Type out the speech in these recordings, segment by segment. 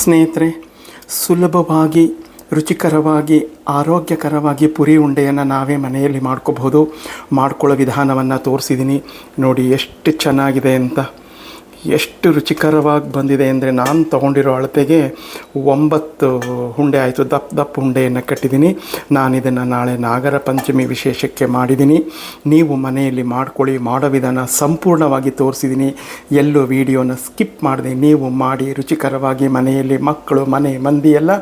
ಸ್ನೇಹಿತರೆ, ಸುಲಭವಾಗಿ ರುಚಿಕರವಾಗಿ ಆರೋಗ್ಯಕರವಾಗಿ ಪುರಿ ಉಂಡೆಯನ್ನು ನಾವೇ ಮನೆಯಲ್ಲಿ ಮಾಡ್ಕೊಳ್ಳೋ ವಿಧಾನವನ್ನು ತೋರಿಸಿದ್ದೀನಿ ನೋಡಿ. ಎಷ್ಟು ಚೆನ್ನಾಗಿದೆ ಅಂತ, ಎಷ್ಟು ರುಚಿಕರವಾಗಿ ಬಂದಿದೆ ಅಂದರೆ ನಾನು ತೊಗೊಂಡಿರೋ ಅಳತೆಗೆ 9 ಉಂಡೆ ಆಯಿತು. ದಪ್ಪ ಉಂಡೆಯನ್ನು ಕಟ್ಟಿದ್ದೀನಿ. ನಾನು ಇದನ್ನು ನಾಳೆ ನಾಗರ ಪಂಚಮಿ ವಿಶೇಷಕ್ಕೆ ಮಾಡಿದ್ದೀನಿ. ನೀವು ಮನೆಯಲ್ಲಿ ಮಾಡ್ಕೊಳ್ಳಿ. ಮಾಡೋ ವಿಧಾನ ಸಂಪೂರ್ಣವಾಗಿ ತೋರಿಸಿದ್ದೀನಿ. ಎಲ್ಲೋ ವಿಡಿಯೋನ ಸ್ಕಿಪ್ ಮಾಡಿದೆ. ನೀವು ಮಾಡಿ ರುಚಿಕರವಾಗಿ ಮನೆಯಲ್ಲಿ ಮಕ್ಕಳು ಮನೆ ಮಂದಿ ಎಲ್ಲ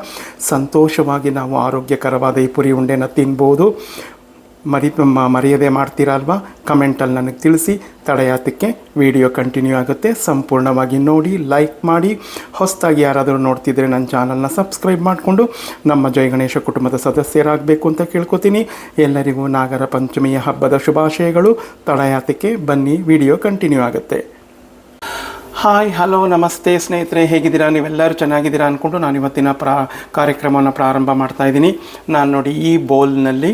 ಸಂತೋಷವಾಗಿ ನಾವು ಆರೋಗ್ಯಕರವಾದ ಈ ಪುರಿ ಉಂಡೆನ ತಿನ್ಬೋದು. ಮರೆಯದೆ ಮಾಡ್ತೀರಾ ಅಲ್ವಾ? ಕಮೆಂಟಲ್ಲಿ ನನಗೆ ತಿಳಿಸಿ. ತಡೆಯಾತಕ್ಕೆ ವಿಡಿಯೋ ಕಂಟಿನ್ಯೂ ಆಗುತ್ತೆ. ಸಂಪೂರ್ಣವಾಗಿ ನೋಡಿ, ಲೈಕ್ ಮಾಡಿ. ಹೊಸದಾಗಿ ಯಾರಾದರೂ ನೋಡ್ತಿದ್ರೆ ನನ್ನ ಚಾನಲ್ನ ಸಬ್ಸ್ಕ್ರೈಬ್ ಮಾಡಿಕೊಂಡು ನಮ್ಮ ಜೈ ಗಣೇಶ ಕುಟುಂಬದ ಸದಸ್ಯರಾಗಬೇಕು ಅಂತ ಕೇಳ್ಕೊತೀನಿ. ಎಲ್ಲರಿಗೂ ನಾಗರ ಪಂಚಮಿಯ ಹಬ್ಬದ ಶುಭಾಶಯಗಳು. ತಡೆಯಾತಕ್ಕೆ ಬನ್ನಿ, ವಿಡಿಯೋ ಕಂಟಿನ್ಯೂ ಆಗುತ್ತೆ. ಹಾಯ್, ಹಲೋ, ನಮಸ್ತೆ ಸ್ನೇಹಿತರೆ, ಹೇಗಿದ್ದೀರಾ? ನೀವೆಲ್ಲರೂ ಚೆನ್ನಾಗಿದ್ದೀರಾ ಅಂದ್ಕೊಂಡು ನಾನು ಇವತ್ತಿನ ಕಾರ್ಯಕ್ರಮವನ್ನು ಪ್ರಾರಂಭ ಮಾಡ್ತಾಯಿದ್ದೀನಿ. ನಾನು ನೋಡಿ, ಈ ಬೌಲ್ನಲ್ಲಿ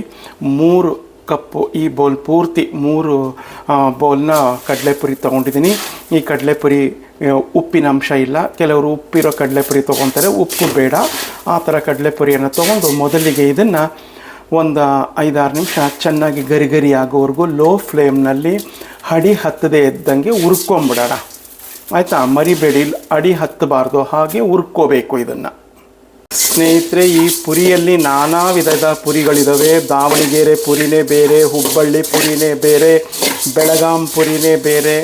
3 ಕಪ್ಪು, ಈ ಬೌಲ್ ಪೂರ್ತಿ 3 ಬೌಲ್ನ ಕಡಲೆಪುರಿ ತೊಗೊಂಡಿದ್ದೀನಿ. ಈ ಕಡಲೆಪುರಿ ಉಪ್ಪಿನ ಅಂಶ ಇಲ್ಲ. ಕೆಲವರು ಉಪ್ಪಿರೋ ಕಡಲೆಪುರಿ ತೊಗೊತಾರೆ, ಉಪ್ಪು ಬೇಡ. ಆ ಥರ ಕಡಲೆಪುರಿಯನ್ನು ತೊಗೊಂಡು ಮೊದಲಿಗೆ ಇದನ್ನು ಒಂದು 5-6 ನಿಮಿಷ ಚೆನ್ನಾಗಿ ಗರಿ ಆಗೋವರೆಗೂ ಲೋ ಫ್ಲೇಮ್ನಲ್ಲಿ ಅಡಿ ಹತ್ತದೇ ಇದ್ದಂಗೆ ಹುರ್ಕೊಂಬಿಡೋಣ. ಆಯಿತಾ? ಮರಿಬೇಡಿ, ಅಡಿ ಹತ್ತಬಾರ್ದು, ಹಾಗೆ ಹುರ್ಕೋಬೇಕು ಇದನ್ನು. ಸ್ನೇಹಿತರೆ, ಈ ಪುರಿಯಲ್ಲಿ ನಾನಾ ವಿಧದ ಪುರಿಗಳಿದ್ದಾವೆ. ದಾವಣಗೆರೆ ಪುರಿನೇ ಬೇರೆ, ಹುಬ್ಬಳ್ಳಿ ಪುರಿನೇ ಬೇರೆ, ಬೆಳಗಾಂ ಪುರಿನೇ ಬೇರೆ,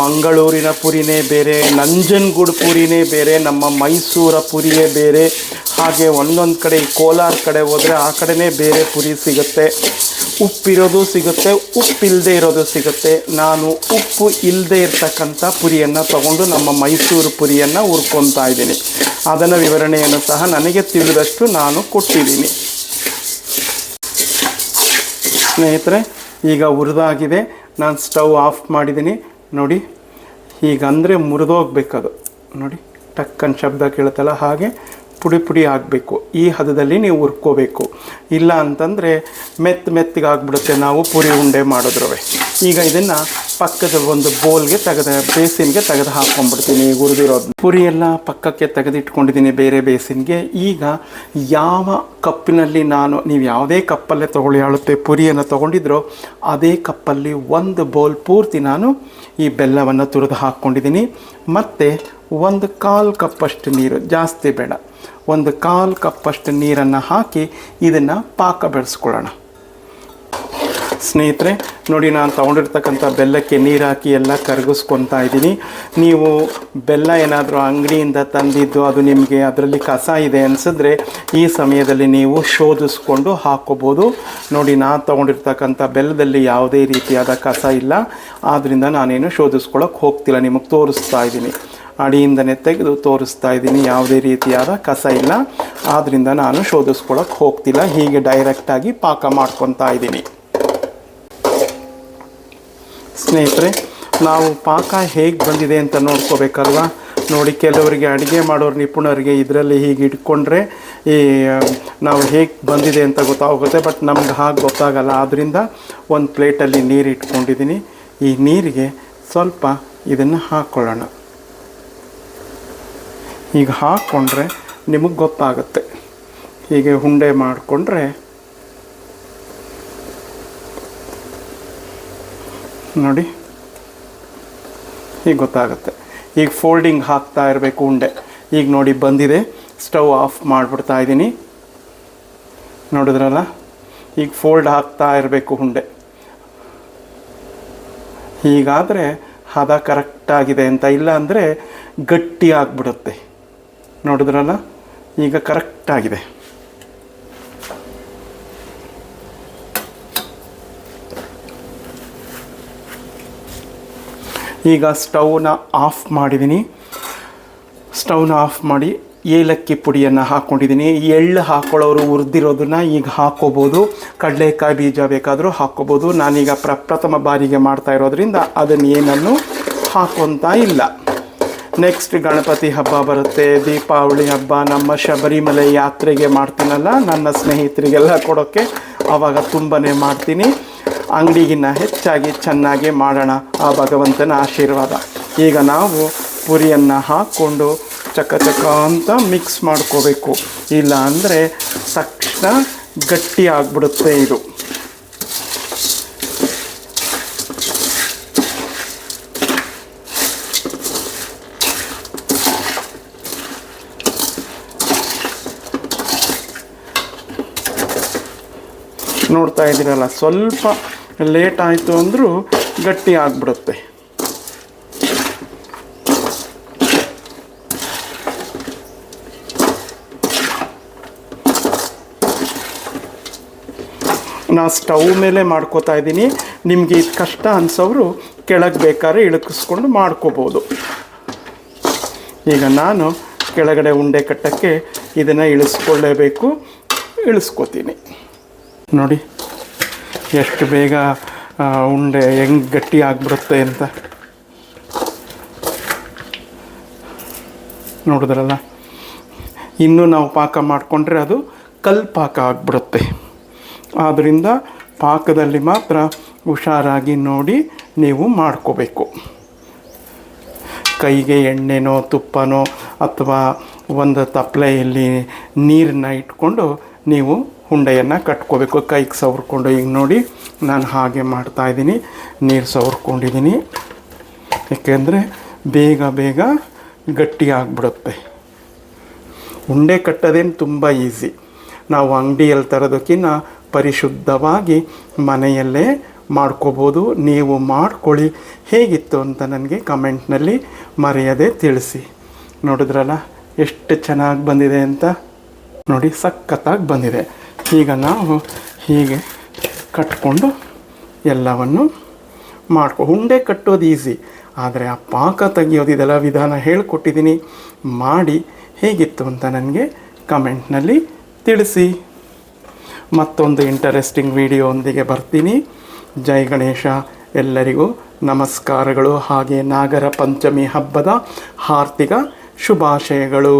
ಮಂಗಳೂರಿನ ಪುರಿನೇ ಬೇರೆ, ನಂಜನಗೂಡು ಪುರಿನೇ ಬೇರೆ, ನಮ್ಮ ಮೈಸೂರ ಪುರಿಯೇ ಬೇರೆ. ಹಾಗೆ ಒಂದೊಂದು ಕಡೆ, ಈ ಕೋಲಾರ ಕಡೆ ಹೋದರೆ ಆ ಕಡೆನೇ ಬೇರೆ ಪುರಿ ಸಿಗುತ್ತೆ. ಉಪ್ಪಿರೋದು ಸಿಗುತ್ತೆ, ಉಪ್ಪಿಲ್ಲದೆ ಇರೋದು ಸಿಗುತ್ತೆ. ನಾನು ಉಪ್ಪು ಇಲ್ಲದೆ ಇರ್ತಕ್ಕಂಥ ಪುರಿಯನ್ನು ತಗೊಂಡು ನಮ್ಮ ಮೈಸೂರು ಪುರಿಯನ್ನು ಹುರ್ಕೊತಾ ಇದ್ದೀನಿ. ಅದನ್ನು ವಿವರಣೆಯನ್ನು ಸಹ ನನಗೆ ತಿಳಿದಷ್ಟು ನಾನು ಕೊಟ್ಟಿದ್ದೀನಿ. ಸ್ನೇಹಿತರೆ, ಈಗ ಹುರಿದಾಗಿದೆ. ನಾನು ಸ್ಟವ್ ಆಫ್ ಮಾಡಿದ್ದೀನಿ ನೋಡಿ. ಹೀಗಂದರೆ ಮುರಿದೋಗ್ಬೇಕದು ನೋಡಿ, ಟಕ್ಕನ್ ಶಬ್ದ ಕೇಳುತ್ತಲ್ಲ, ಹಾಗೆ ಪುಡಿ ಆಗಬೇಕು. ಈ ಹದದಲ್ಲಿ ನೀವು ಹುರ್ಕೋಬೇಕು. ಇಲ್ಲ ಅಂತಂದರೆ ಮೆತ್ತಗೆ ಆಗಿಬಿಡುತ್ತೆ ನಾವು ಪುರಿ ಉಂಡೆ ಮಾಡಿದ್ರೂ. ಈಗ ಇದನ್ನು ಪಕ್ಕದ ಒಂದು ಬೋಲ್ಗೆ ಬೇಸಿನ್ಗೆ ತೆಗೆದು ಹಾಕ್ಕೊಂಡ್ಬಿಡ್ತೀನಿ. ಹುರಿದಿರೋದು ಪುರಿ ಎಲ್ಲ ಪಕ್ಕಕ್ಕೆ ತೆಗೆದಿಟ್ಕೊಂಡಿದ್ದೀನಿ ಬೇರೆ ಬೇಸಿನ್ಗೆ. ಈಗ ಯಾವ ಕಪ್ಪಿನಲ್ಲಿ ನೀವು ಯಾವುದೇ ಕಪ್ಪಲ್ಲೇ ತೊಗೊಳ್ಳಿ, ಅಳತೆ ಪುರಿಯನ್ನು ತೊಗೊಂಡಿದ್ರೋ ಅದೇ ಕಪ್ಪಲ್ಲಿ 1 ಬೌಲ್ ಪೂರ್ತಿ ನಾನು ಈ ಬೆಲ್ಲವನ್ನು ತುರಿದು ಹಾಕ್ಕೊಂಡಿದ್ದೀನಿ. ಮತ್ತು 1/4 ಕಪ್ಪಷ್ಟು ನೀರು, ಜಾಸ್ತಿ ಬೇಡ, 1/4 ಕಪ್ಪಷ್ಟು ನೀರನ್ನು ಹಾಕಿ ಇದನ್ನು ಪಾಕ ಬೆಳೆಸ್ಕೊಳ್ಳೋಣ. ಸ್ನೇಹಿತರೆ ನೋಡಿ, ನಾನು ತೊಗೊಂಡಿರ್ತಕ್ಕಂಥ ಬೆಲ್ಲಕ್ಕೆ ನೀರು ಹಾಕಿ ಎಲ್ಲ ಕರಗಿಸ್ಕೊತಾ ಇದ್ದೀನಿ. ನೀವು ಬೆಲ್ಲ ಏನಾದರೂ ಅಂಗಡಿಯಿಂದ ತಂದಿದ್ದು ಅದು ನಿಮಗೆ ಅದರಲ್ಲಿ ಕಸ ಇದೆ ಅನಿಸಿದ್ರೆ ಈ ಸಮಯದಲ್ಲಿ ನೀವು ಶೋಧಿಸ್ಕೊಂಡು ಹಾಕ್ಕೋಬೋದು. ನೋಡಿ, ನಾನು ತೊಗೊಂಡಿರ್ತಕ್ಕಂಥ ಬೆಲ್ಲದಲ್ಲಿ ಯಾವುದೇ ರೀತಿಯಾದ ಕಸ ಇಲ್ಲ. ಆದ್ದರಿಂದ ನಾನೇನು ಶೋಧಿಸ್ಕೊಳ್ಳೋಕೆ ಹೋಗ್ತಿಲ್ಲ, ನಿಮಗೆ ತೋರಿಸ್ತಾ ಇದ್ದೀನಿ. ಅಡಿಯಿಂದನೇ ತೆಗೆದು ತೋರಿಸ್ತಾ ಇದ್ದೀನಿ. ಯಾವುದೇ ರೀತಿಯಾದ ಕಸ ಇಲ್ಲ. ಆದ್ದರಿಂದ ನಾನು ಶೋಧಿಸ್ಕೊಳ್ಳೋಕೆ ಹೋಗ್ತಿಲ್ಲ. ಹೀಗೆ ಡೈರೆಕ್ಟಾಗಿ ಪಾಕ ಮಾಡ್ಕೊತಾ ಇದ್ದೀನಿ. ಸ್ನೇಹಿತರೆ, ನಾವು ಪಾಕ ಹೇಗೆ ಬಂದಿದೆ ಅಂತ ನೋಡ್ಕೋಬೇಕಲ್ವ? ನೋಡಿ, ಕೆಲವರಿಗೆ ಅಡುಗೆ ಮಾಡೋರು ನಿಪುಣರಿಗೆ ಇದರಲ್ಲಿ ಹೀಗೆ ಇಟ್ಕೊಂಡ್ರೆ ನಾವು ಹೇಗೆ ಬಂದಿದೆ ಅಂತ ಗೊತ್ತಾಗುತ್ತೆ. ಬಟ್ ನಮ್ಗೆ ಹಾಗೆ ಗೊತ್ತಾಗಲ್ಲ. ಆದ್ದರಿಂದ ಒಂದು ಪ್ಲೇಟಲ್ಲಿ ನೀರು ಇಟ್ಕೊಂಡಿದ್ದೀನಿ. ಈ ನೀರಿಗೆ ಸ್ವಲ್ಪ ಇದನ್ನು ಹಾಕ್ಕೊಳ್ಳೋಣ. ಈಗ ಹಾಕ್ಕೊಂಡ್ರೆ ನಿಮಗೆ ಗೊತ್ತಾಗುತ್ತೆ. ಹೀಗೆ ಉಂಡೆ ಮಾಡಿಕೊಂಡ್ರೆ ನೋಡಿ, ಹೀಗೆ ಗೊತ್ತಾಗುತ್ತೆ. ಈಗ ಫೋಲ್ಡಿಂಗ್ ಹಾಕ್ತಾ ಇರಬೇಕು ಉಂಡೆ. ಈಗ ನೋಡಿ ಬಂದಿದೆ. ಸ್ಟವ್ ಆಫ್ ಮಾಡಿಬಿಡ್ತಾ ಇದ್ದೀನಿ. ನೋಡಿದ್ರಲ್ಲ, ಈಗ ಫೋಲ್ಡ್ ಹಾಕ್ತಾ ಇರಬೇಕು ಉಂಡೆ. ಹೀಗಾದರೆ ಹದ ಕರೆಕ್ಟಾಗಿದೆ ಅಂತ. ಇಲ್ಲ ಅಂದರೆ ಗಟ್ಟಿ ಆಗಿಬಿಡುತ್ತೆ. ನೋಡಿದ್ರಲ್ಲ, ಈಗ ಕರೆಕ್ಟಾಗಿದೆ. ಈಗ ಸ್ಟವ್ನ ಆಫ್ ಮಾಡಿದ್ದೀನಿ. ಸ್ಟವ್ನ ಆಫ್ ಮಾಡಿ ಏಲಕ್ಕಿ ಪುಡಿಯನ್ನು ಹಾಕ್ಕೊಂಡಿದ್ದೀನಿ. ಎಳ್ಳು ಹಾಕ್ಕೊಳ್ಳೋರು ಹುರಿದಿರೋದನ್ನು ಈಗ ಹಾಕ್ಕೋಬೋದು. ಕಡಲೆಕಾಯಿ ಬೀಜ ಬೇಕಾದರೂ ಹಾಕ್ಕೋಬೋದು. ನಾನೀಗ ಪ್ರಥಮ ಬಾರಿಗೆ ಮಾಡ್ತಾ ಇರೋದ್ರಿಂದ ಅದನ್ನು ಏನನ್ನು ಹಾಕ್ಕೊತಾ ಇಲ್ಲ. ನೆಕ್ಸ್ಟ್ ಗಣಪತಿ ಹಬ್ಬ ಬರುತ್ತೆ, ದೀಪಾವಳಿ ಹಬ್ಬ, ನಮ್ಮ ಶಬರಿಮಲೆ ಯಾತ್ರೆಗೆ ಮಾಡ್ತೀನಲ್ಲ ನನ್ನ ಸ್ನೇಹಿತರಿಗೆಲ್ಲ ಕೊಡೋಕ್ಕೆ, ಆವಾಗ ತುಂಬಾ ಮಾಡ್ತೀನಿ. ಅಂಗಡಿಗಿನ್ನ ಹೆಚ್ಚಾಗಿ ಚೆನ್ನಾಗಿ ಮಾಡೋಣ, ಆ ಭಗವಂತನ ಆಶೀರ್ವಾದ. ಈಗ ನಾವು ಪುರಿಯನ್ನು ಹಾಕ್ಕೊಂಡು ಚಕ ಚಕ ಅಂತ ಮಿಕ್ಸ್ ಮಾಡ್ಕೋಬೇಕು. ಇಲ್ಲ ಅಂದರೆ ತಕ್ಷಣ ಗಟ್ಟಿ ಆಗಿಬಿಡುತ್ತೆ ಇದು. ನೋಡ್ತಾ ಇದ್ದೀರಲ್ಲ, ಸ್ವಲ್ಪ ಲೇಟ್ ಆಯಿತು ಅಂದರೂ ಗಟ್ಟಿ ಆಗಿಬಿಡುತ್ತೆ. ನಾ ಸ್ಟವ್ ಮೇಲೆ ಮಾಡ್ಕೋತಾ ಇದ್ದೀನಿ. ನಿಮಗೆ ಇದು ಕಷ್ಟ ಅನಿಸೋರು ಕೆಳಗೆ ಬೇಕಾದ್ರೆ ಇಳಕಿಸ್ಕೊಂಡು ಮಾಡ್ಕೋಬೋದು. ಈಗ ನಾನು ಕೆಳಗಡೆ ಉಂಡೆ ಕಟ್ಟಕ್ಕೆ ಇದನ್ನು ಇಳಿಸ್ಕೊಳ್ಳೇಬೇಕು. ಇಳಿಸ್ಕೋತೀನಿ. ನೋಡಿ ಎಷ್ಟು ಬೇಗ ಉಂಡೆ ಹೆಂಗೆ ಗಟ್ಟಿ ಆಗಿಬಿಡುತ್ತೆ ಅಂತ. ನೋಡಿದ್ರಲ್ಲ, ಇನ್ನೂ ನಾವು ಪಾಕ ಮಾಡಿಕೊಂಡ್ರೆ ಅದು ಕಲ್ಲು ಪಾಕ ಆಗಿಬಿಡುತ್ತೆ. ಆದ್ದರಿಂದ ಪಾಕದಲ್ಲಿ ಮಾತ್ರ ಹುಷಾರಾಗಿ ನೋಡಿ ನೀವು ಮಾಡ್ಕೋಬೇಕು. ಕೈಗೆ ಎಣ್ಣೆನೋ ತುಪ್ಪನೋ ಅಥವಾ ಒಂದು ತಪ್ಪಲೆಯಲ್ಲಿ ನೀರನ್ನ ಇಟ್ಕೊಂಡು ನೀವು ಉಂಡೆಯನ್ನು ಕಟ್ಕೋಬೇಕು. ಕೈಗೆ ಸವರ್ಕೊಂಡು. ಈಗ ನೋಡಿ ನಾನು ಹಾಗೆ ಮಾಡ್ತಾಯಿದ್ದೀನಿ. ನೀರು ಸವರ್ಕೊಂಡಿದ್ದೀನಿ. ಏಕೆಂದರೆ ಬೇಗ ಬೇಗ ಗಟ್ಟಿ ಆಗಿಬಿಡುತ್ತೆ. ಉಂಡೆ ಕಟ್ಟೋದೇನು ತುಂಬ ಈಸಿ. ನಾವು ಅಂಗಡಿಯಲ್ಲಿ ತರೋದಕ್ಕಿಂತ ಪರಿಶುದ್ಧವಾಗಿ ಮನೆಯಲ್ಲೇ ಮಾಡ್ಕೋಬೋದು. ನೀವು ಮಾಡ್ಕೊಳ್ಳಿ. ಹೇಗಿತ್ತು ಅಂತ ನನಗೆ ಕಮೆಂಟ್ನಲ್ಲಿ ಮರೆಯದೆ ತಿಳಿಸಿ. ನೋಡಿದ್ರಲ್ಲ ಎಷ್ಟು ಚೆನ್ನಾಗಿ ಬಂದಿದೆ ಅಂತ. ನೋಡಿ ಸಖತ್ತಾಗಿ ಬಂದಿದೆ. ಈಗ ನಾವು ಹೀಗೆ ಕಟ್ಕೊಂಡು ಎಲ್ಲವನ್ನು ಉಂಡೆ ಕಟ್ಟೋದು ಈಸಿ, ಆದರೆ ಆ ಪಾಕ ತೆಗಿಯೋದು ಇದೆಲ್ಲ ವಿಧಾನ ಹೇಳಿಕೊಟ್ಟಿದ್ದೀನಿ. ಮಾಡಿ ಹೇಗಿತ್ತು ಅಂತ ನನಗೆ ಕಮೆಂಟ್ನಲ್ಲಿ ತಿಳಿಸಿ. ಮತ್ತೊಂದು ಇಂಟರೆಸ್ಟಿಂಗ್ ವಿಡಿಯೋದೊಂದಿಗೆ ಬರ್ತೀನಿ. ಜೈ ಗಣೇಶ. ಎಲ್ಲರಿಗೂ ನಮಸ್ಕಾರಗಳು. ಹಾಗೆ ನಾಗರ ಪಂಚಮಿ ಹಬ್ಬದ ಹಾರ್ದಿಕ ಶುಭಾಶಯಗಳು.